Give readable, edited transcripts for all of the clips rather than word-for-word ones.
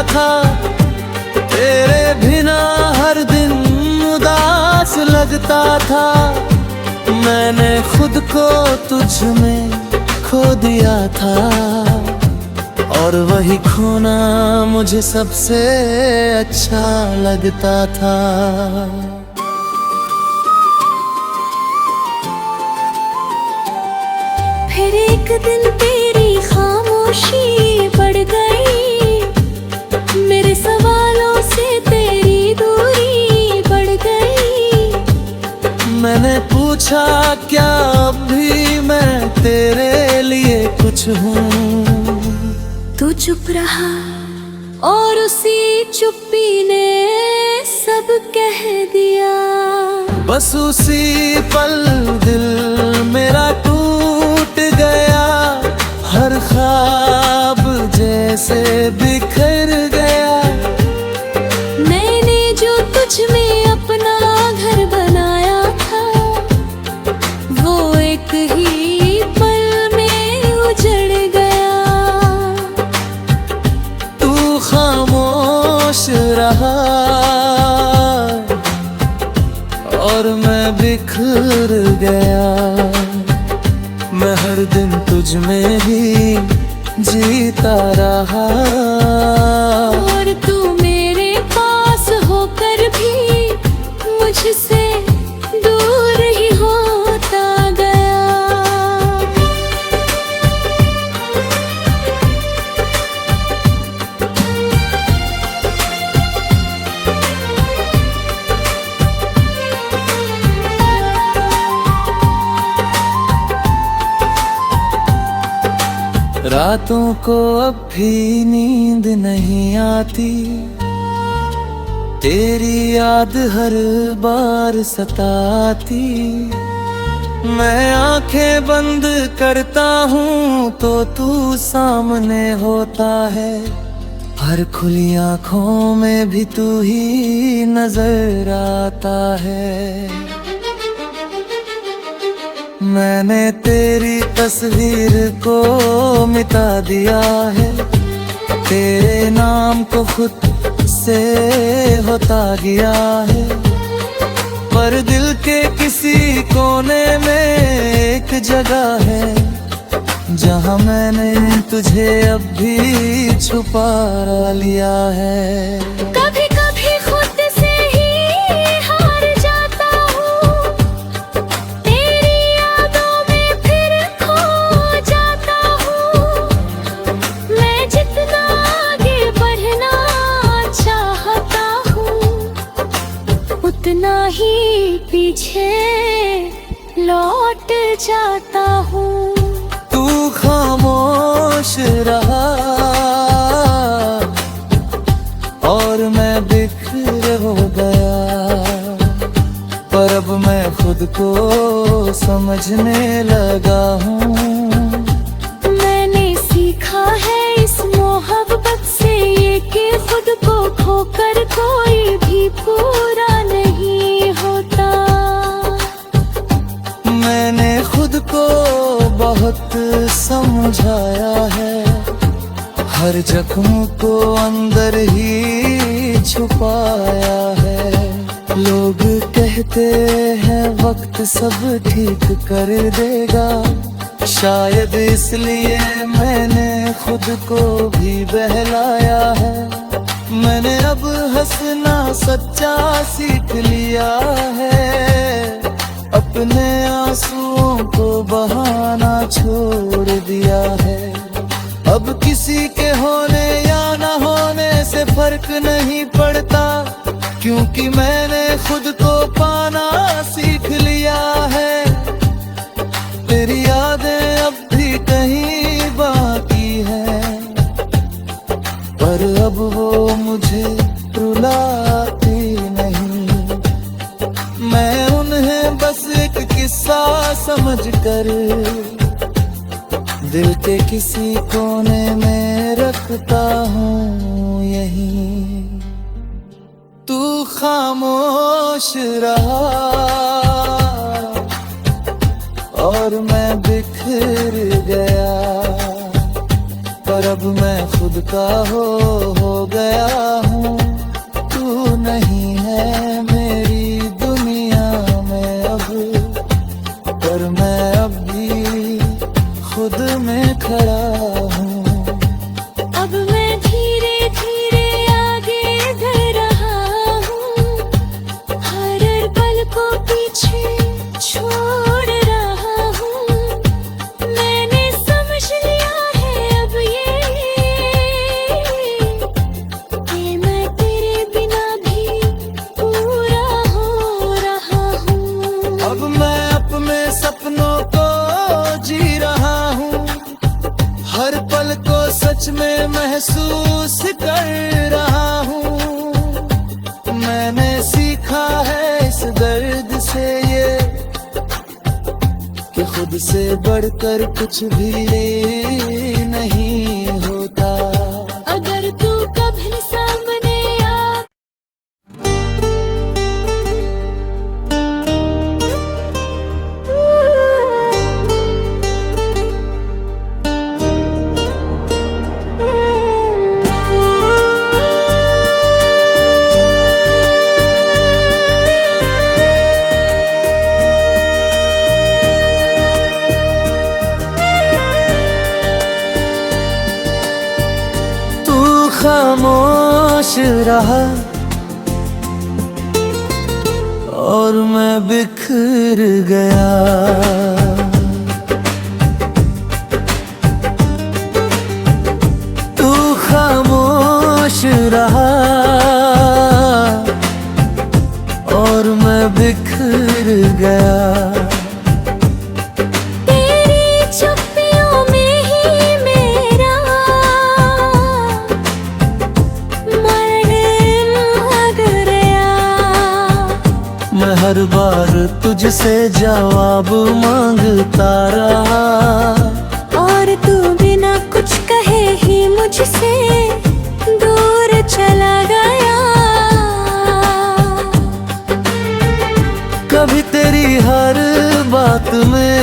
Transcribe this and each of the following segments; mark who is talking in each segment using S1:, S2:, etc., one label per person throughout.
S1: था। तेरे बिना हर दिन उदास लगता था। मैंने खुद को तुझ में खो दिया था, और वही खोना मुझे सबसे अच्छा लगता था।
S2: फिर एक दिन तेरी खामोशी बढ़ गई, मेरे सवालों से तेरी दूरी बढ़ गई।
S1: मैंने पूछा क्या अब भी मैं तेरे लिए कुछ हूँ?
S2: तू चुप रहा और उसी चुप्पी ने सब कह दिया।
S1: बस उसी पल दिल मेरा टूट गया, हर ख्वाब जैसे बिखर गया।
S2: मैंने जो तुझ में अपना घर बनाया था, वो एक ही पल में उजड़ गया।
S1: तू खामोश रहा और मैं बिखर गया। मैं हर दिन तुझ में ही जीता रहा,
S2: और तू मेरे पास होकर भी मुझसे दूर ही होता गया।
S1: रातों को अब भी नींद नहीं आती, तेरी याद हर बार सताती। मैं आंखें बंद करता हूँ तो तू सामने होता है, हर खुली आंखों में भी तू ही नजर आता है। मैंने तेरी तस्वीर को मिटा दिया है, तेरे नाम को खुद से होता गया है। पर दिल के किसी कोने में एक जगह है, जहाँ मैंने तुझे अब भी छुपा लिया है।
S2: कभी कभी खुद से ही हार जाता हूँ, तेरी यादों में फिर खो जाता हूँ। मैं जितना आगे बढ़ना चाहता हूँ, उतना ही पीछे लौट जाता हूँ।
S1: तू खामोश रहा और मैं बिखर हो गया, पर अब मैं खुद को समझने लगा हूँ।
S2: मैंने सीखा है इस मोहब्बत से ये कि खुद को खोकर कोई भी पूरा नहीं होता।
S1: मैंने खुद को बहुत समझाया है, हर जख्म को अंदर ही छुपाया है। लोग कहते हैं वक्त सब ठीक कर देगा, शायद इसलिए मैंने खुद को भी बहलाया है। मैंने अब हंसना सच्चा सीख लिया है, अपने आंसुओं को बहाना छोड़ दिया है। अब किसी के होने या न होने से फर्क नहीं पड़ता, क्योंकि मैंने खुद को पाना सीख लिया है। तेरी यादें अब भी कहीं बाकी हैं, पर अब वो मुझे रुलाती नहीं। मैं उन्हें बस एक किस्सा समझकर दिल के किसी कोने में रखता हूँ यहीं। तू खामोश रहा और मैं बिखर गया, पर अब मैं खुद खुद का हो गया हूँ। तू नहीं है मेरी दुनिया में अब, पर मैं अब भी खुद में खड़ा हूँ।
S2: अब मैं धीरे धीरे आगे बढ़ रहा हूँ, हर पल को पीछे छोड़ रहा हूँ। मैंने समझ लिया है अब ये मैं तेरे बिना भी पूरा हो रहा हूँ।
S1: अब मैं अपने सपनों को जी रहा हूँ, हर पल को सच में महसूस कर रहा हूँ। मैंने सीखा है इस दर्द से ये, कि खुद से बढ़कर कुछ भी नहीं होता।
S2: अगर तू कभी सामने आ
S1: खामोश रहा और मैं बिखर गया। तू खामोश रहा और मैं बिखर गया। मैं हर बार तुझसे जवाब मांगता रहा,
S2: और तू बिना कुछ कहे ही मुझसे दूर चला गया।
S1: कभी तेरी हर बात में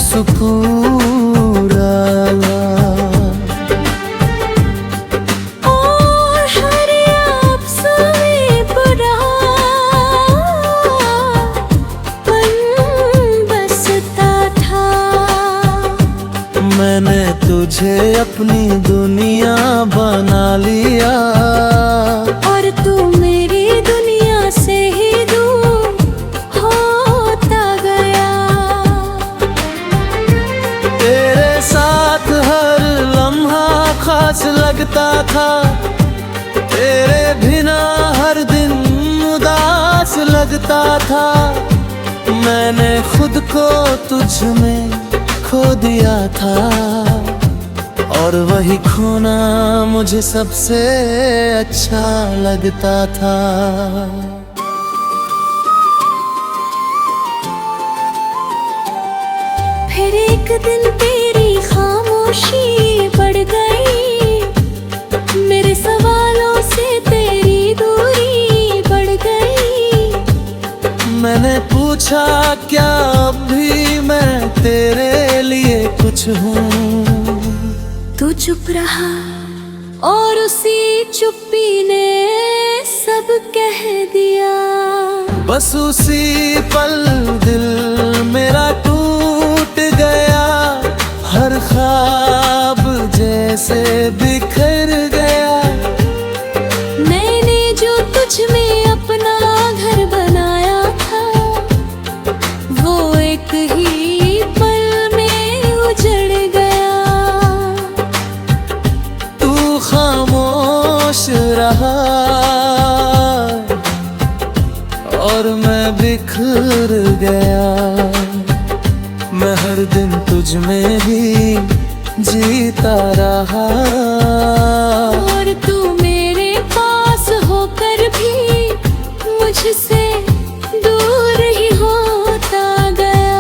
S1: सुकून आया, मैंने तुझे अपनी दुनिया बना लिया,
S2: और तू मेरी दुनिया से ही दूर होता गया।
S1: तेरे साथ हर लम्हा खास लगता था, तेरे बिना हर दिन उदास लगता था। मैंने खुद को तुझ में खो दिया था, और वही खोना मुझे सबसे अच्छा लगता था।
S2: फिर एक दिन तेरी खामोशी बढ़ गई, मेरे सवालों से तेरी दूरी बढ़ गई।
S1: मैंने पूछा क्या अब भी मैं तेरे लिए कुछ हूँ?
S2: तू चुप रहा, और उसी चुप्पी ने सब कह दिया।
S1: बस उसी पल दिल मेरा टूट गया, हर ख्वाब जैसे बिखर गया।
S2: मैंने जो तुझ में अपना घर बनाया था, वो एक ही पल में उजड़ गया।
S1: तू खामोश रहा और मैं बिखर गया। मैं हर दिन तुझ में ही जीता रहा,
S2: और तू मेरे पास होकर भी मुझसे दूर ही होता गया।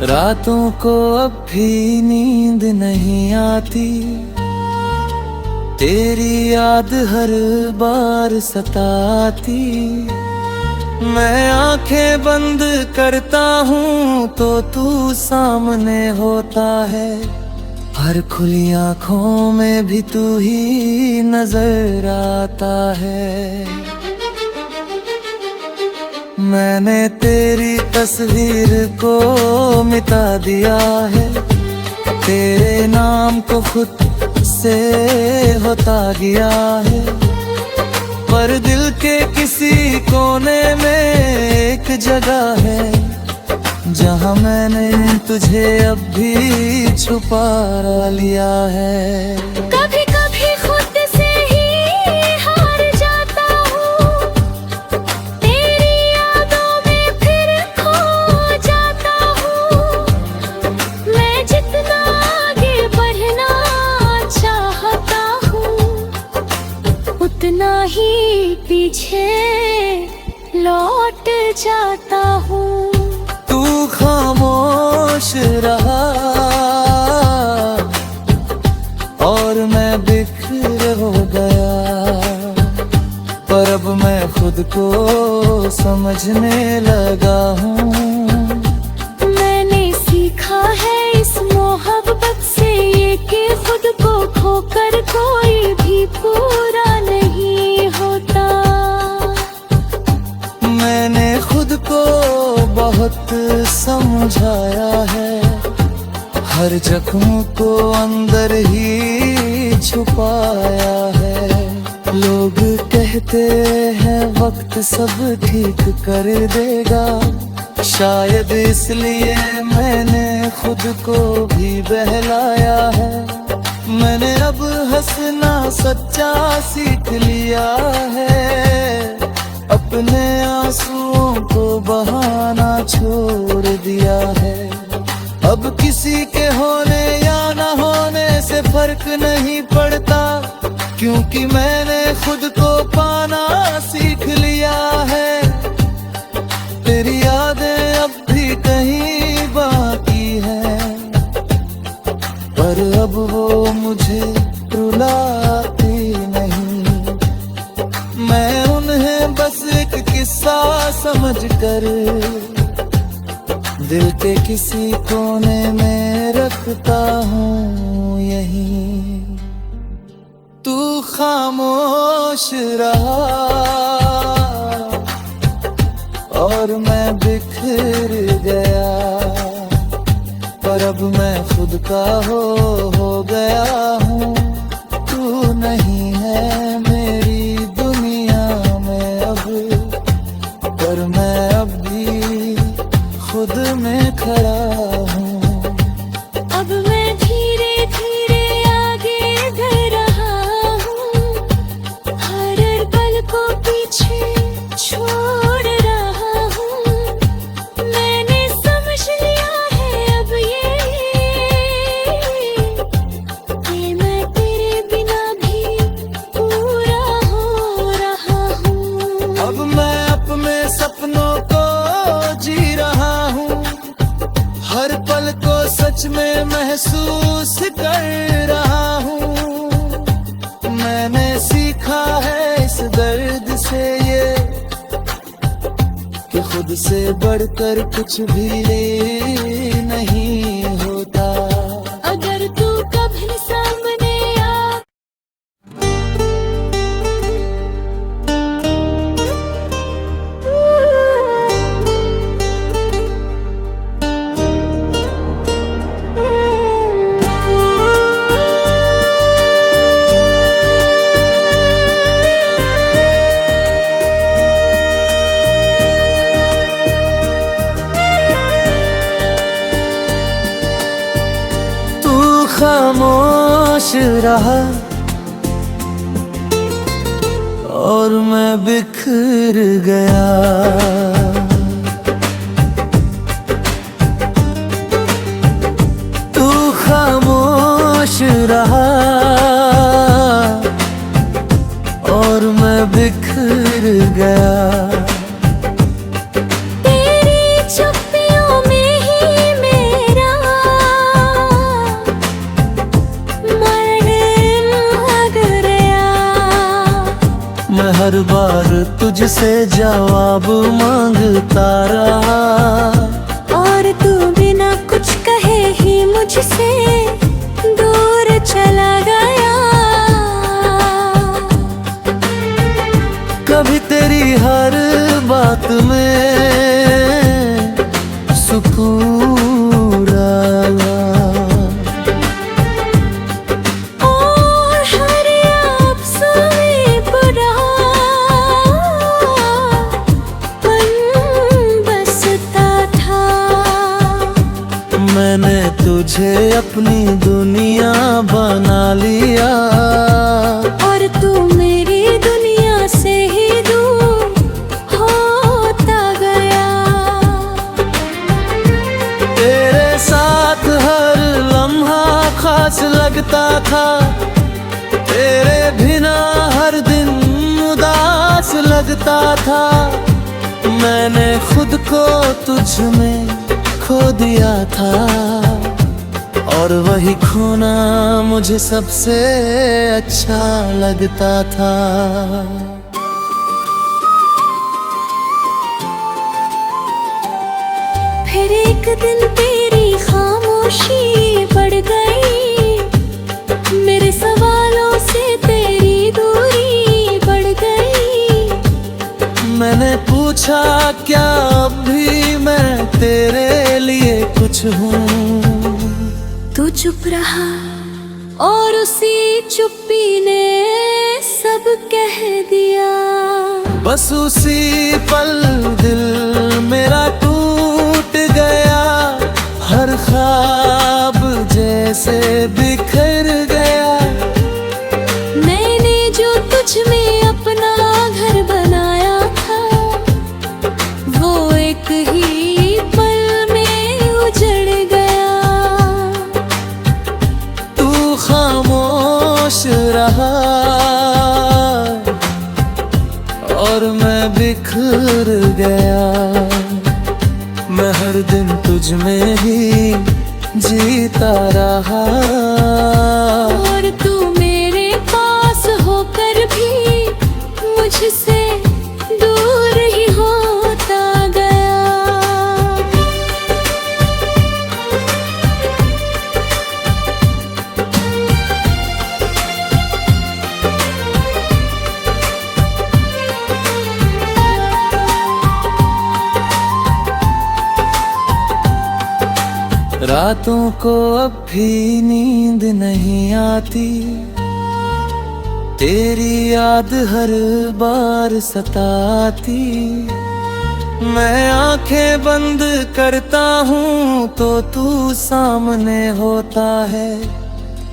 S1: रातों को अब भी नींद नहीं आती, तेरी याद हर बार सताती। मैं आंखें बंद करता हूँ तो तू सामने होता है, हर खुली आंखों में भी तू ही नजर आता है। मैंने तेरी तस्वीर को मिटा दिया है, तेरे नाम को खुद से होता गया है, पर दिल के किसी कोने में एक जगह है जहां मैंने तुझे अब भी छुपा लिया है।
S2: कभी कभी खुद से ही हार जाता हूँ, तेरी यादों में फिर खो जाता हूँ। मैं जितना आगे बढ़ना चाहता हूँ, उतना ही पीछे लौट जाता हूँ।
S1: तू खामोश रहा और मैं बिखर हो गया, पर अब मैं खुद को समझने लगा हूँ।
S2: मैंने सीखा है इस मोहब्बत से ये कि खुद को खोकर कोई भी पूरा नहीं होता।
S1: मैंने खुद को बहुत समझाया है, हर जख्म को अंदर ही छुपाया है। लोग कहते हैं वक्त सब ठीक कर देगा, शायद इसलिए मैंने खुद को भी बहलाया है। मैंने अब हंसना सच्चा सीख लिया है, अपने आंसुओं को बहाना छोड़ दिया है। अब किसी के होने या न होने से फर्क नहीं पड़ता, क्योंकि मैंने खुद को पाना सीख लिया है। तेरी यादें अब भी कहीं बाकी हैं, पर अब वो मुझे रुलाती नहीं। मैं उन्हें बस एक किस्सा समझकर दिल के किसी कोने में रखता हूँ यहीं। तू खामोश रहा और मैं बिखर गया, पर अब मैं खुद का हो गया हूँ। तू नहीं है मेरी दुनिया में अब, पर मैं अब भी खुद में खड़ा हूँ।
S2: अब मैं धीरे धीरे आगे बढ़ रहा हूँ, हर पल को पीछे छोड़ रहा हूँ। मैंने समझ लिया है अब ये मैं तेरे बिना भी पूरा हो रहा हूँ।
S1: अब मैं अपने सपनों को जी रहा हूँ, हर पल को सच में महसूस कर रहा हूँ। मैंने सीखा है इस दर्द से ये कि खुद से बढ़कर कुछ भी नहीं होता।
S2: अगर तू कभी सामने आ
S1: खामोश रहा और मैं बिखर गया, तू खामोश रहा और मैं बिखर गया।
S2: तेरी चुप्पियों में ही मैं
S1: हर बार तुझसे जवाब मांगता रहा,
S2: और तू बिना कुछ कहे ही मुझसे दूर चला गया।
S1: कभी तेरी हर बात में सुकून आया,
S2: और हर लफ्ज़ में बुरा पन बसता था।
S1: मैंने तुझे अपनी दुनिया बना लिया,
S2: और तू मेरी दुनिया से ही दूर होता गया।
S1: तेरे साथ हर लम्हा खास लगता था, तेरे बिना हर दिन उदास लगता था। मैंने खुद को तुझ में खो दिया था, और वही खोना मुझे सबसे अच्छा लगता था।
S2: फिर एक दिन तेरी खामोशी बढ़ गई, मेरे सवालों से तेरी दूरी बढ़ गई।
S1: मैंने पूछा क्या अब भी मैं तेरे लिए कुछ हूँ,
S2: तू चुप रहा, और उसी चुप्पी ने सब कह दिया।
S1: बस उसी पल दिल मेरा टूट गया, हर ख्वाब जैसे बिखर गया।
S2: मैंने जो तुझ में अपना घर बनाया था, वो एक ही पल में उजड़ गया।
S1: तू खामोश रहा, और मैं बिखर गया। मैं हर दिन तुझ में ही जीता रहा,
S2: और तू मेरे पास होकर भी मुझसे दूर ही होता गया।
S1: रातों को अब भी नींद नहीं आती, तेरी याद हर बार सताती। मैं आंखें बंद करता हूँ तो तू सामने होता है,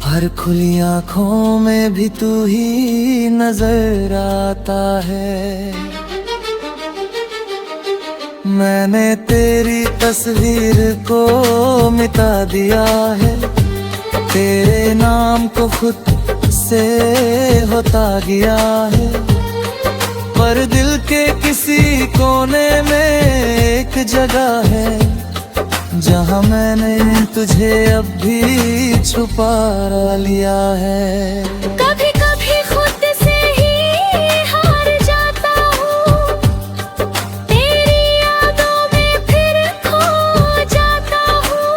S1: हर खुली आंखों में भी तू ही नजर आता है। मैंने तेरी तस्वीर को मिटा दिया है, तेरे नाम को खुद से होता गया है। पर दिल के किसी कोने में एक जगह है, जहाँ मैंने तुझे अब भी छुपा लिया है।
S2: कभी कभी खुद से ही हार जाता हूँ, तेरी यादों में फिर खो जाता हूँ।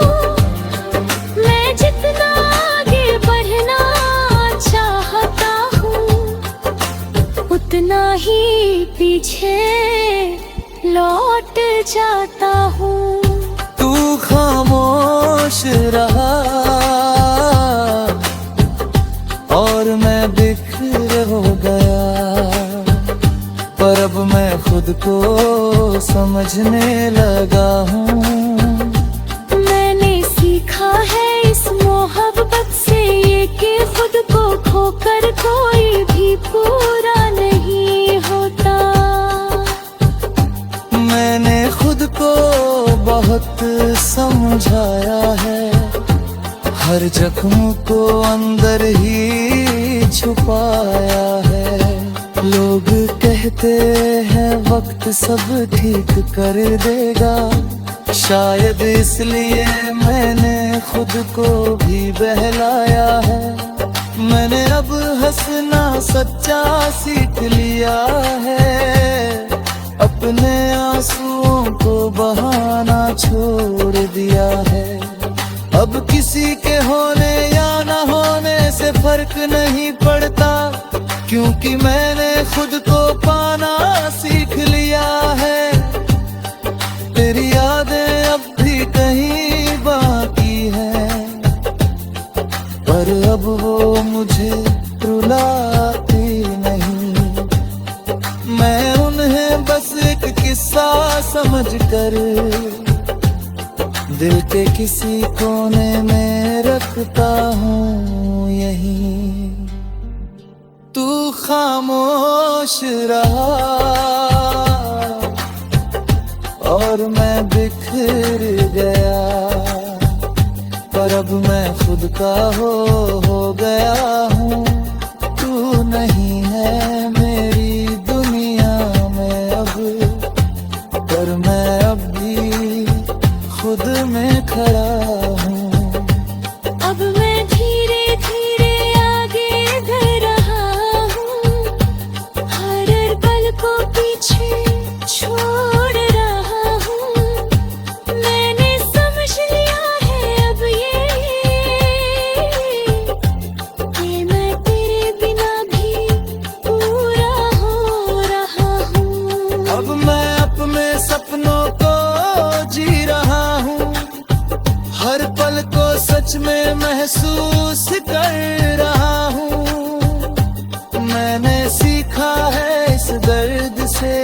S2: मैं जितना आगे बढ़ना चाहता हूँ, उतना ही पीछे लौट जाता हूँ।
S1: तू खामोश रहा, और मैं बिखर हो गया। पर अब मैं खुद को समझने लगा हूँ।
S2: मैंने सीखा है इस मोहब्बत से ये कि खुद को खोकर कोई भी पूरा नहीं होता।
S1: मैंने खुद को बहुत समझाया है, हर जख्म को अंदर ही छुपाया है। लोग कहते हैं वक्त सब ठीक कर देगा, शायद इसलिए मैंने खुद को भी बहलाया है। मैंने अब हंसना सच्चा सीख लिया है, अपने आंसुओं को बहाना छोड़ दिया है। अब किसी के होने या न होने से फर्क नहीं पड़ता, क्योंकि मैंने खुद को पाना सीख लिया है। तेरी यादें अब भी कहीं बाकी है, पर अब वो मुझे रुलाती नहीं। मैं उन्हें बस एक किस्सा समझकर दिल के किसी कोने में रखता हूँ यहीं। तू खामोश रहा और मैं बिखर गया, पर अब मैं खुद का हो गया हूँ। तू नहीं है मेरी दुनिया में अब, पर मैं अब भी खुद में खड़ा हूँ।
S2: अब मैं धीरे धीरे आगे बढ़ रहा हूँ, हर पल को पीछे छोड़ रहा हूँ। मैंने समझ लिया है अब ये मैं तेरे बिना भी पूरा हो रहा हूँ।
S1: अब मैं अपने सपनों को जी रहा हूँ, हर पल को सच में महसूस कर रहा हूँ। मैंने सीखा है इस दर्द से